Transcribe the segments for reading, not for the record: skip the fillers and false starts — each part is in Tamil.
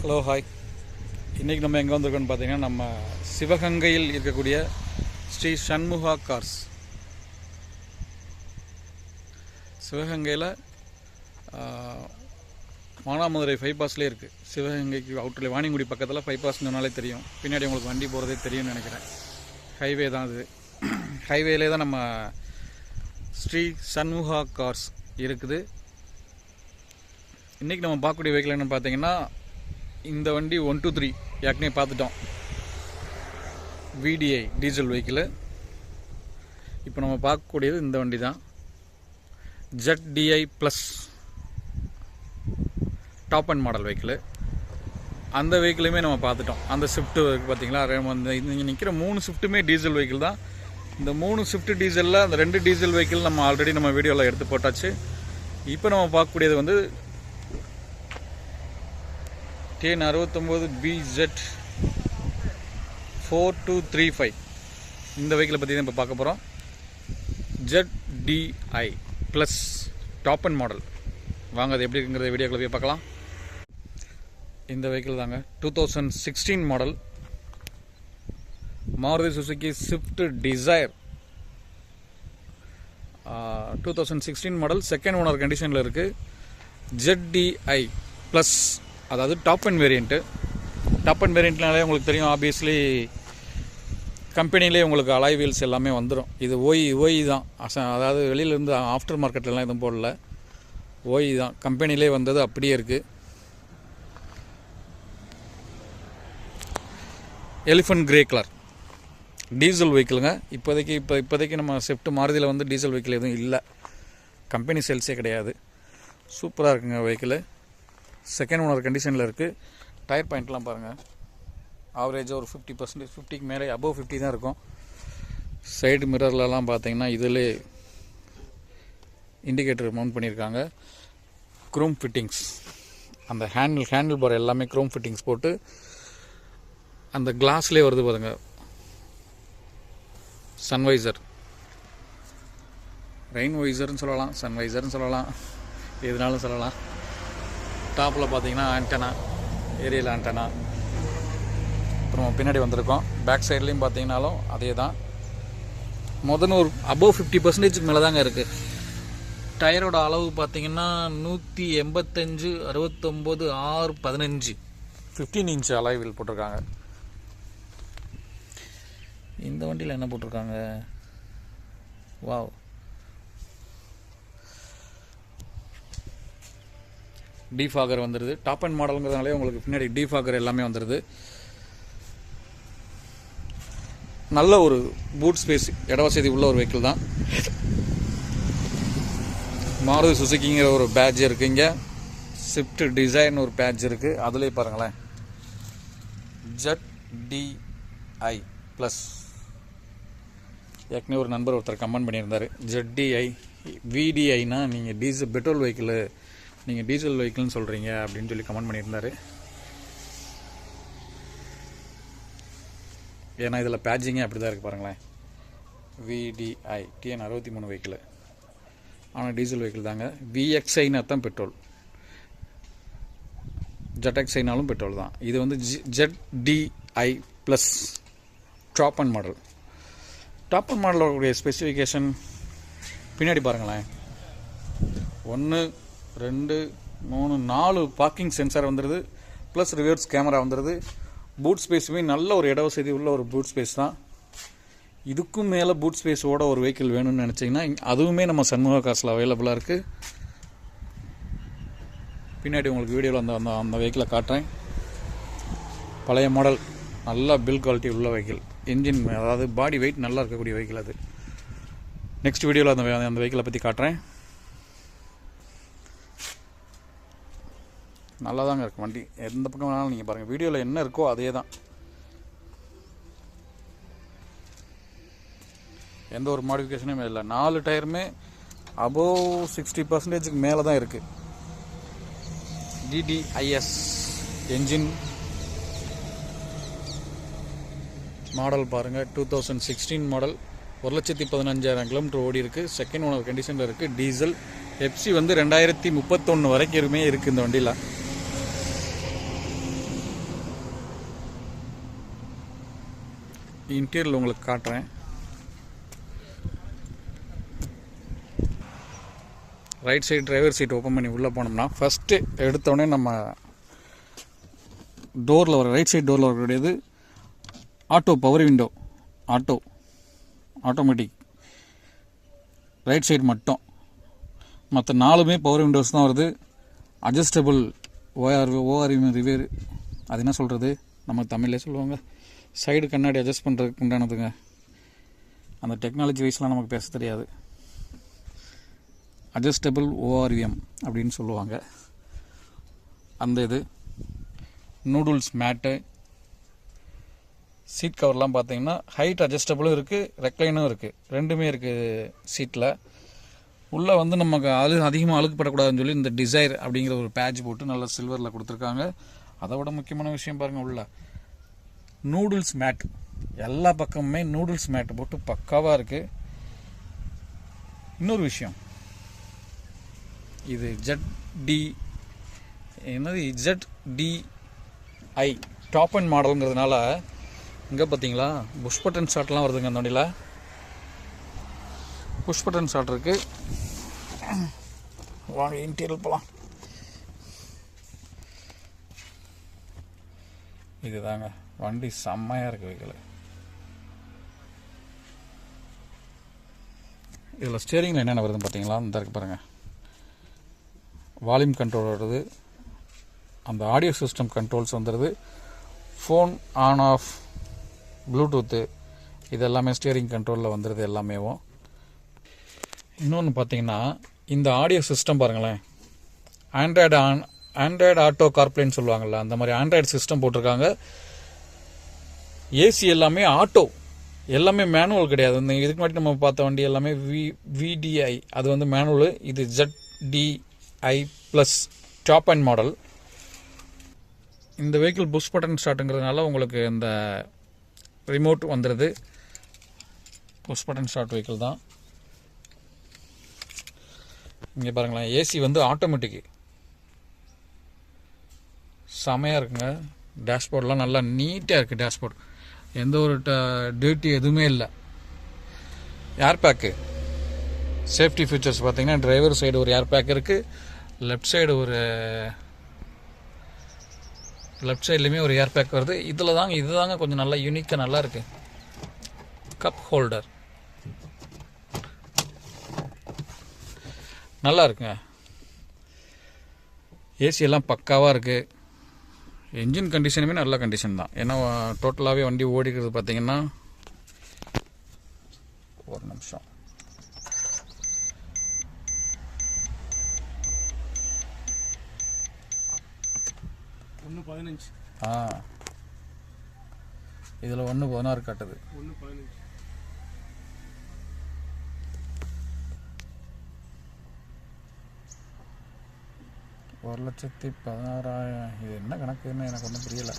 Hello hi. இன்றைக்கி நம்ம எங்கே வந்திருக்கோன்னு பார்த்தீங்கன்னா, நம்ம சிவகங்கையில் இருக்கக்கூடிய ஸ்ரீ சண்முகா கார்ஸ். சிவகங்கையில் மானாமதுரை பைபாஸ்லேயே இருக்குது. சிவகங்கைக்கு அவுட்டரில் வாணிங்குடி பக்கத்தில் பைபாஸ் சொன்னாலே தெரியும். பின்னாடி உங்களுக்கு வண்டி போகிறதே தெரியும்னு நினைக்கிறேன். ஹைவே தான் அது. ஹைவேலே தான் நம்ம ஸ்ரீ சண்முகா கார்ஸ் இருக்குது. இன்றைக்கி நம்ம பார்க்கக்கூடிய வெஹிக்கிள் என்னென்னு பார்த்தீங்கன்னா, இந்த வண்டி 123 ஏற்கனவே பார்த்துட்டோம். VDI diesel vehicle. இப்போ நம்ம பார்க்கக்கூடியது இந்த வண்டி தான். ZDI plus top end model vehicle. அந்த வெஹிக்கிளுமே நம்ம பார்த்துட்டோம். அந்த ஷிஃப்ட்டு பார்த்தீங்களா, இங்கே நிற்கிற 3 ஷிஃப்ட்டுமே டீசல் வெஹிக்கிள் தான். இந்த 3 ஷிஃப்ட் டீசலில் அந்த 2 டீசல் வெஹிக்கிள் நம்ம ஆல்ரெடி நம்ம வீடியோவில் எடுத்து போட்டாச்சு. இப்போ நம்ம பார்க்கக்கூடியது வந்து TN69BZ 4235. இந்த வெஹிக்கிளை பற்றி தான் இப்போ பார்க்க போகிறோம். ZDI plus top end model. வாங்க அது எப்படி இருக்குங்கிறத வீடியோக்குள்ள போய் பார்க்கலாம். இந்த வெஹிக்கிள் தாங்க 2016 model Maruti Suzuki Swift Dzire. 2016 model, second owner கண்டிஷனில் இருக்குது. ZDI ப்ளஸ், அதாவது top end variant. Top end வேரியண்ட்னாலே உங்களுக்கு தெரியும், ஆப்வியஸ்லி கம்பெனிலே உங்களுக்கு அலாய் வீல்ஸ் எல்லாமே வந்துடும். இது ஓய் தான், அதாவது வெளியிலேருந்து ஆஃப்டர் மார்க்கெட்லாம் எதுவும் போடல. ஓய் தான், கம்பெனிலே வந்தது அப்படியே இருக்குது. எலிஃபண்ட் கிரே கலர் டீசல் வெஹிக்கிளுங்க. இப்போதைக்கு நம்ம ஸ்விஃப்ட் மாருதியில் வந்து டீசல் வெஹிக்கிள் எதுவும் இல்லை, கம்பெனி சேல்ஸே கிடையாது. சூப்பராக இருக்குங்க வெஹிக்கிள். செகண்ட் ஓனர் கண்டிஷனில் இருக்குது. டயர் பாயிண்ட்லாம் பாருங்கள், ஆவரேஜாக ஒரு 50%, 50க்கு மேலே அபவ் 50 தான் இருக்கும். சைடு மிரர்லலாம் பார்த்தீங்கன்னா இதில் இண்டிகேட்டர் மவுண்ட் பண்ணியிருக்காங்க. க்ரோம் ஃபிட்டிங்ஸ், அந்த ஹேண்டில் பார் எல்லாமே க்ரோம் ஃபிட்டிங்ஸ் போட்டு அந்த கிளாஸ்லேயே வருது பாருங்க. சன்வைசர், ரெயின் வைசர்னு சொல்லலாம், சன்வைசர்னு சொல்லலாம், எதுனாலும் சொல்லலாம். டாப்பில் பார்த்தீங்கன்னா ஆண்டனா, ஏரியல் ஆண்டனா. அப்புறம் பின்னாடி வந்திருக்கோம். பேக் சைட்லேயும் பார்த்தீங்கன்னாலும் அதே தான். முதல்ல ஒரு அபவ் 50% மேலே தாங்க இருக்குது. டயரோட அளவு பார்த்தீங்கன்னா 185, 69, 6, 15, 15 இன்ச் அலாய் வீல் போட்டிருக்காங்க. இந்த வண்டியில் என்ன போட்டிருக்காங்க, வாவ், டிஃபாகர் வந்துடுது. டாப் அண்ட் மாடலுங்கிறதுனாலே உங்களுக்கு பின்னாடி டிஃபாகர் எல்லாமே வந்துடுது. நல்ல ஒரு பூட் ஸ்பேஸ், இட வசதி உள்ள ஒரு வெஹிக்கிள் தான். மாருதி சுசுகிங்கிற ஒரு பேட்ஜ் இருக்குது இங்கே. ஸ்விஃப்ட் டிசைர்னு ஒரு பேட்ஜ் இருக்குது, அதுலேயே பாருங்களேன். ZDI plus. ஏற்கனவே ஒரு நண்பர் ஒருத்தர் கமெண்ட் பண்ணியிருந்தார், ZDI VDIனா நீங்கள் டீசல் பெட்ரோல் வெஹிக்கிள், நீங்கள் டீசல் வெஹிக்கிள்னு சொல்கிறீங்க அப்படின்னு சொல்லி கமெண்ட் பண்ணியிருந்தார். ஏன்னா இதில் பேட்சிங்கே அப்படி தான் இருக்குது பாருங்களேன். VDI TN63 வெஹிக்கிள், ஆனால் டீசல் வெஹிக்கிள் தாங்க. VXIனா தான் பெட்ரோல், ZXIனாலும் பெட்ரோல் தான். இது வந்து ZDI plus top end model. Top end மாடலோடைய ஸ்பெசிஃபிகேஷன் பின்னாடி பாருங்களேன். 1, 2, 3, 4 பார்க்கிங் சென்சார் வந்துடுது. ப்ளஸ் ரிவர்ஸ் கேமரா வந்துடுது. பூட் ஸ்பேஸுமே நல்ல ஒரு இட வசதி உள்ள ஒரு பூட் ஸ்பேஸ் தான். இதுக்கும் மேலே பூட் ஸ்பேஸோட ஒரு வெஹிக்கிள் வேணும்னு நினச்சிங்கன்னா அதுவுமே நம்ம சண்முகா கார்ஸில் அவைலபிளாக இருக்குது. பின்னாடி உங்களுக்கு வீடியோவில் அந்த வெஹிக்கிளை காட்டுறேன். பழைய மாடல், நல்ல பில் குவாலிட்டி உள்ள வெஹிக்கிள். இன்ஜின், அதாவது பாடி வெயிட் நல்லா இருக்கக்கூடிய வெஹிக்கிள் அது. நெக்ஸ்ட் வீடியோவில் அந்த வெஹிக்கிளை பற்றி காட்டுறேன். நல்லா தாங்க இருக்கும் வண்டி. எந்த பக்கம் வேணாலும் நீங்கள் பாருங்கள், வீடியோவில் என்ன இருக்கோ அதே தான். எந்த ஒரு மாடிஃபிகேஷனுமே இல்லை. 4 டயருமே அபோவ் 60%க்கு மேலே தான் இருக்குது. DDIS என்ஜின் மாடல் பாருங்கள். 2016 மாடல், 1,15,000 கிலோமீட்டர் ஓடி இருக்குது. செகண்ட் ஓனர் கண்டிஷனில் இருக்குது. டீசல். FC வந்து 2031 வரைக்குமே இருக்குது இந்த வண்டியில். இன்டீரியர் உங்களுக்கு காட்டுறேன். Right side driver seat open பண்ணி உள்ளே போனோம்னா ஃபஸ்ட்டு எடுத்தோடனே நம்ம டோரில் வர ரைட் சைடு டோரில் வரக்கூடியது auto power window. Automatic right side மட்டும். மற்ற 4மே பவர் விண்டோஸ் தான் வருது. அட்ஜஸ்டபிள் ஓஆர்விஎம் ரிவேர், அது என்ன சொல்கிறது, நம்ம தமிழ்லேயே சொல்லுவாங்க, சைடு கண்ணாடி அட்ஜஸ்ட் பண்ணுறதுக்கு உண்டானதுங்க. அந்த டெக்னாலஜி வைஸ்லாம் நமக்கு பேச தெரியாது. அட்ஜஸ்டபிள் ஓஆர்விஎம் அப்படின்னு சொல்லுவாங்க. அந்த இது நூடுல்ஸ் மேட்டு, சீட் கவர்லாம் பார்த்தீங்கன்னா ஹைட் அட்ஜஸ்டபிளும் இருக்குது, ரெக்லைனும் இருக்குது, ரெண்டுமே இருக்குது சீட்டில். உள்ளே வந்து நமக்கு அதிகமாக அழுக்குப்படக்கூடாதுன்னு சொல்லி இந்த டிசைர் அப்படிங்கிற ஒரு பேட்ச் போட்டு நல்லா சில்வரில் கொடுத்துருக்காங்க. அதை விட முக்கியமான விஷயம் பாருங்கள், உள்ள நூடுல்ஸ் மேட், எல்லா பக்கமுமே நூடுல்ஸ் மேட் போட்டு பக்காவாக இருக்குது. இன்னொரு விஷயம், இது ZDI டாப் அண்ட் மாடலுங்கிறதுனால இங்கே பார்த்தீங்களா புஷ் பட்டன் ஸ்டார்ட்லாம் வருதுங்க. அந்த வண்டியில் புஷ் பட்டன் ஸ்டார்ட் இருக்குது. வாங்க இன்டீரியர் போகலாம். இதுதாங்க வண்டி, செம்மையாக இருக்குது வெஹிக்கிள். இதில் ஸ்டியரிங்கில் என்னென்ன வருதுன்னு பார்த்தீங்களா, இந்த இருக்கு பாருங்கள், வால்யூம் கண்ட்ரோல் வருது, அந்த ஆடியோ சிஸ்டம் கண்ட்ரோல்ஸ் வந்துடுது, ஃபோன் ஆன் ஆஃப், ப்ளூடூத்து, இது எல்லாமே ஸ்டியரிங் கண்ட்ரோலில் வந்துடுது எல்லாமேவும். இன்னொன்று பார்த்தீங்கன்னா இந்த ஆடியோ சிஸ்டம் பாருங்களேன், ஆண்ட்ராய்டு ஆட்டோ கார்ப்ளேன்னு சொல்லுவாங்கள்ல, அந்த மாதிரி ஆண்ட்ராய்டு சிஸ்டம் போட்டிருக்காங்க. ஏசி எல்லாமே ஆட்டோ, எல்லாமே மேனுவல் கிடையாது. இந்த இதுக்கு முன்னாடி நம்ம பார்த்த வண்டி எல்லாமே VDI, அது வந்து மேனுவல். இது ZDI plus top end model. இந்த வெஹிக்கிள் புஷ் பட்டன் ஸ்டார்ட்டுங்கிறதுனால உங்களுக்கு இந்த ரிமோட் வந்துடுது. புஷ் பட்டன் ஸ்டார்ட் வெஹிக்கிள் தான். இங்கே பாருங்களேன், ஏசி வந்து ஆட்டோமேட்டிக்கு, செமையாக இருக்குங்க. டேஷ்போர்டெலாம் நல்லா நீட்டாக இருக்குது. டேஷ்போர்ட் எந்த ஒரு டியூட்டி எதுவுமே இல்லை. ஏர்பேக்கு, சேஃப்டி ஃபீச்சர்ஸ் பார்த்தீங்கன்னா டிரைவர் சைடு ஒரு ஏர்பேக் இருக்குது, லெஃப்ட் சைட்லேயுமே ஒரு ஏர்பேக் வருது. இதுதாங்க கொஞ்சம் நல்லா யூனிக்காக நல்லா இருக்குது. கப் ஹோல்டர் நல்லா இருக்குங்க. ஏசி எல்லாம் பக்காவாக இருக்குது. என்ஜின் கண்டிஷனுமே நல்ல கண்டிஷன் தான். ஏன்னா டோட்டலாகவே வண்டி ஓடிக்கிறது பார்த்தீங்கன்னா, ஒரு நிமிஷம், இதில் 1:16 காட்டுது. 1,16,000. இது என்ன கணக்குன்னு எனக்கு ஒன்றும் புரியலை.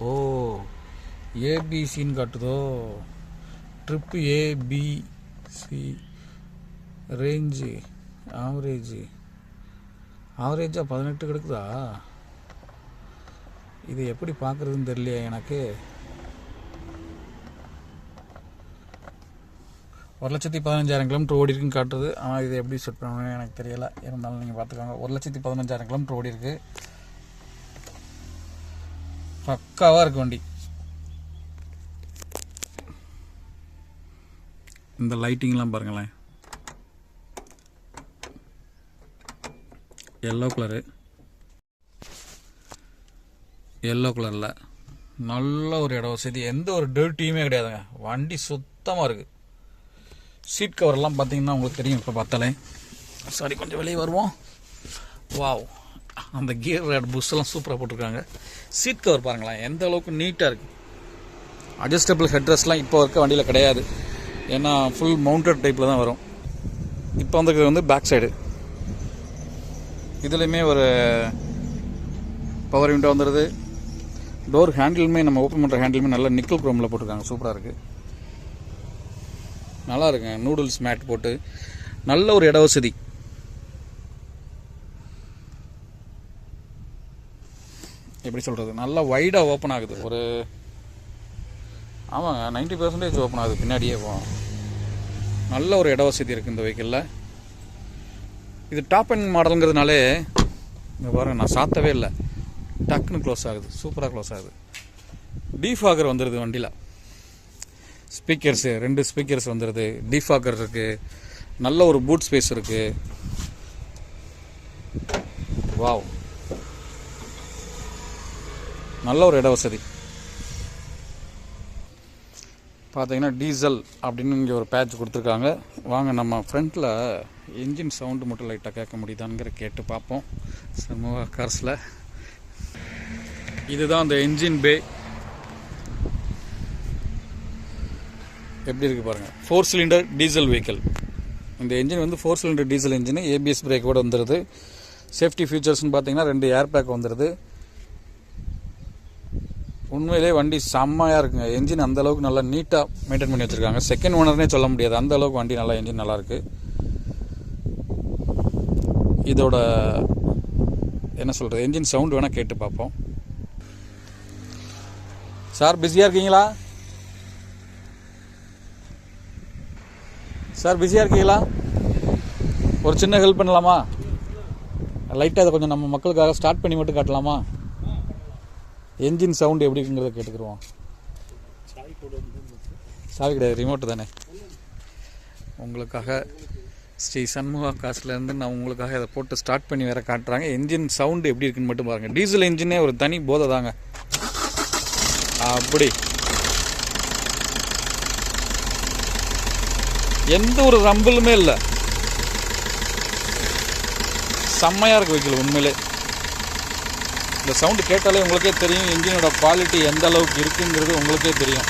ஓ, ஏபிசின்னு காட்டுதோ, ட்ரிப்பு ABC, ரேஞ்சு ஆவரேஜாக 18 கிடக்குதா? இது எப்படி பார்க்குறதுன்னு தெரியலையா எனக்கு. 1,15,000 கிலோமீட்டர் ஓடி இருக்குன்னு காட்டுறது. ஆனால் இது எப்படி செட் பண்ணணும்னு எனக்கு தெரியலை. இருந்தாலும் நீங்கள் பார்த்துக்கோங்க. 1,15,000 கிலோமீட்டர் ஓடி இருக்கு. பக்காவாக இருக்கு வண்டி. இந்த லைட்டிங்லாம் பாருங்களேன், எல்லோ கலரில் நல்ல ஒரு இட வசதி, எந்த ஒரு டர்ட்டியுமே கிடையாதுங்க. வண்டி சுத்தமாக இருக்குது. சீட் கவர்லாம் பார்த்தீங்கன்னா உங்களுக்கு தெரியும். இப்போ பார்த்தாலே சாரி, கொஞ்சம் வெளியே வருவோம். வாவ், அந்த கியர் ரேட் புஷ்ஷெல்லாம் சூப்பராக போட்டிருக்காங்க. சீட் கவர் பாருங்களேன், எந்த அளவுக்கு நீட்டாக இருக்குது. அட்ஜஸ்டபிள் ஹெட்ரெஸ்ட்லாம் இப்போ இருக்க வண்டியில் கிடையாது. ஏன்னா ஃபுல் மவுண்டட் டைப்பில் தான் வரும். இப்போ வந்துருக்கிறது வந்து பேக் சைடு. இதுலேயுமே ஒரு பவர் விண்டோ வந்துடுது. டோர் ஹேண்டிலுமே, நம்ம ஓப்பன் பண்ணுற ஹேண்டிலுமே நல்லா நிக்கல் குரோமில் போட்டிருக்காங்க. சூப்பராக இருக்குது, நல்லா இருக்குங்க. நூடுல்ஸ் மேட் போட்டு நல்ல ஒரு இட வசதி. எப்படி சொல்கிறது, நல்லா வைடாக ஓப்பன் ஆகுது. ஒரு ஆமாங்க 90% ஓப்பன் ஆகுது பின்னாடியே போகும். நல்ல ஒரு இட வசதி இருக்குது இந்த வெஹிக்கிளில். இது டாப் அண்ட் மாடலுங்கிறதுனாலே இங்கே பாருங்கள், நான் சாத்தவே இல்லை, டக்குன்னு க்ளோஸ் ஆகுது, சூப்பராக க்ளோஸ் ஆகுது. டிஃபாகர் வந்துடுது வண்டியில். ஸ்பீக்கர்ஸு 2 ஸ்பீக்கர்ஸ் வந்துடுது. டிஃபாகர் இருக்குது. நல்ல ஒரு பூட் ஸ்பேஸ் இருக்குது. வாவ், நல்ல ஒரு இட வசதி. பார்த்தீங்கன்னா டீசல் அப்படின்னு இங்கே ஒரு பேட்ச் கொடுத்துருக்காங்க. வாங்க நம்ம ஃப்ரண்ட்டில் என்ஜின் சவுண்டு மட்டும் லைட்டாக கேட்க முடியுதாங்கிற கேட்டு பார்ப்போம். சமூக கார்ஸில் இதுதான் அந்த என்ஜின் பே. எப்படி இருக்குது பாருங்கள். 4 சிலிண்டர் டீசல் வெஹிக்கிள். இந்த என்ஜின் வந்து 4 சிலிண்டர் டீசல் என்ஜின். ஏபிஎஸ் பிரேக்கோடு வந்துடுது. சேஃப்டி ஃபீச்சர்ஸ்னு பார்த்தீங்கன்னா 2 ஏர் பேக் வந்துடுது. உண்மையிலே வண்டி செம்மையாக இருக்குங்க. என்ஜின் அந்தளவுக்கு நல்லா நீட்டாக மெயின்டைன் பண்ணி வச்சுருக்காங்க. செகண்ட் ஓனர்னே சொல்ல முடியாது, அந்தளவுக்கு வண்டி நல்லா, என்ஜின் நல்லாயிருக்கு. இதோட என்ன சொல்கிறது, என்ஜின் சவுண்டு வேணால் கேட்டு பார்ப்போம். சார் பிஸியாக இருக்கீங்களா? சார் பிஸியாக இருக்கீங்களா? ஒரு சின்ன ஹெல்ப் பண்ணலாமா? லைட்டாக அதை கொஞ்சம் நம்ம மக்களுக்காக ஸ்டார்ட் பண்ணி மட்டும் காட்டலாமா? என்ஜின் சவுண்டு எப்படி இருக்குங்கிறத கேட்டுக்குருவோம். சாவி கிடையாது, ரிமோட்டு தானே. உங்களுக்காக ஸ்ரீ சண்முகா காசுலேருந்து நான் உங்களுக்காக இதை போட்டு ஸ்டார்ட் பண்ணி வேறு காட்டுறாங்க. என்ஜின் சவுண்டு எப்படி இருக்குன்னு மட்டும் பாருங்கள். டீசல் என்ஜினே ஒரு தனி போதை தாங்க. அப்படி எந்த ஒரு ரம்பிளுமே இல்லை. செம்மையாக இருக்கு வெஹிக்கிள் உண்மையிலே. இந்த சவுண்டு கேட்டாலே உங்களுக்கே தெரியும் என்ஜினோட குவாலிட்டி எந்த அளவுக்கு இருக்குங்கிறது உங்களுக்கே தெரியும்.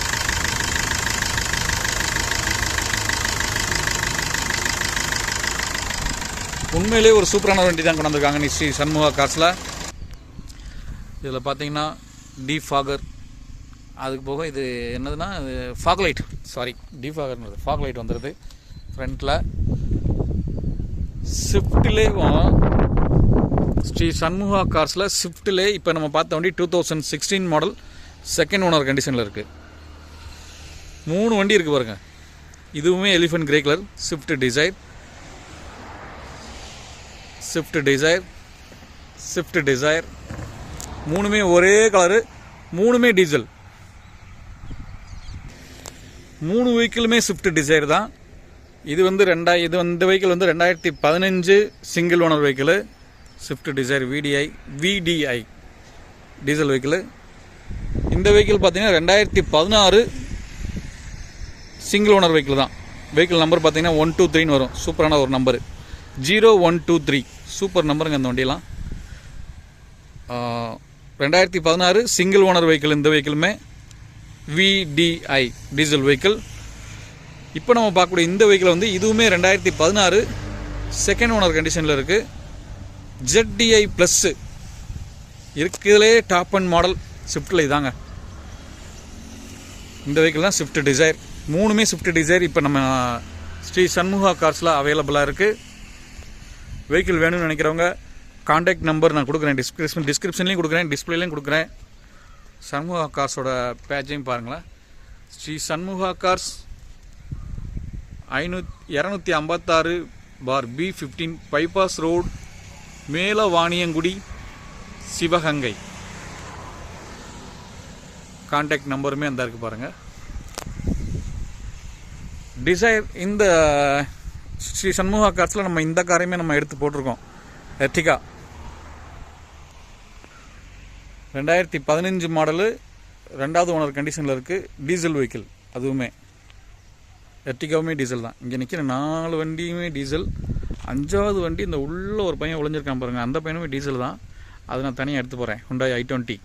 உண்மையிலே ஒரு சூப்பரான வண்டி தான் கொண்டு வந்திருக்காங்க ஸ்ரீ சண்முகா கார்ஸில். இதில் பார்த்தீங்கன்னா டிஃபாகர், அதுக்கு போக இது என்னதுன்னா ஃபாக் லைட், டிஃபாகர்ன்றது ஃபாக் லைட் வந்துடுது ஃப்ரண்ட்டில். ஸ்விஃப்ட்லேயும் ஸ்ரீ சண்முகா கார்ஸில் ஸ்விஃப்ட்லே இப்போ நம்ம பார்த்த வண்டி 2016 மாடல், செகண்ட் ஓனர் கண்டிஷனில் இருக்குது. 3 வண்டி இருக்குது பாருங்கள். இதுவுமே elephant grey colour Swift Dzire, 3மே ஒரே கலரு, 3மே டீசல். 3 வெஹிக்கிளுமே ஸ்விஃப்ட் டிசைர் தான். இது வந்து இந்த வெஹிக்கிள் வந்து 2015 single owner vehicle Swift Dzire VDI diesel vehicle. இந்த வெஹிக்கிள் பார்த்தீங்கன்னா 2016 சிங்கிள் ஓனர் வெஹிக்கிள் தான். வெஹிக்கிள் நம்பர் பார்த்தீங்கன்னா 123 வரும். சூப்பரான ஒரு நம்பரு, 0123, சூப்பர் நம்பருங்க அந்த வண்டியெல்லாம். 2016 சிங்கிள் ஓனர் வெஹிக்கிள். இந்த வெஹிக்கிளுமே விடிஐ டீசல் வெஹிக்கிள். இப்போ நம்ம பார்க்கக்கூடிய இந்த வெஹிக்கிள் வந்து இதுவுமே 2016 செகண்ட் ஓனர் கண்டிஷனில் இருக்குது. ZDI ப்ளஸ் இருக்கிறதுலே டாப் அண்ட் மாடல் ஸ்விஃப்ட்டில் இதாங்க. இந்த வெஹிக்கிள் தான் ஸ்விஃப்ட் டிசைர். 3மே ஸ்விஃப்ட் டிசைர் இப்போ நம்ம ஸ்ரீ சண்முகா கார்ஸில் அவைலபிளாக இருக்குது. வெஹிக்கிள் வேணும்னு நினைக்கிறவங்க கான்டாக்ட் நம்பர் நான் கொடுக்குறேன், டிஸ்கிரிப்ஷன்லேயும் கொடுக்குறேன், டிஸ்பிளேலையும் கொடுக்குறேன். சண்முகா கார்ஸோட பேஜையும் பாருங்களேன். Sri Shanmuga cars 256/B15 bypass road, Melavaniyangudi, Sivaganga. Contact நம்பருமே அந்த இருக்குது பாருங்கள். டிசைர் இந்த ஸ்ரீ சண்முகா கார்ஸில் நம்ம இந்த காரையுமே நம்ம எடுத்து போட்டிருக்கோம். எர்டிகா 2015 மாடலு, 2வது ஓனர் கண்டிஷனில் இருக்குது. டீசல் வெஹிக்கிள் அதுவுமே. எர்டிகாவுமே டீசல் தான். இங்கே நிற்கிற 4 வண்டியுமே டீசல். 5வது வண்டி இந்த உள்ள ஒரு பையன் ஒளிஞ்சிருக்கான் பாருங்கள், அந்த பையனுமே டீசல் தான். அது நான் தனியாக எடுத்து போகிறேன். Hyundai i20.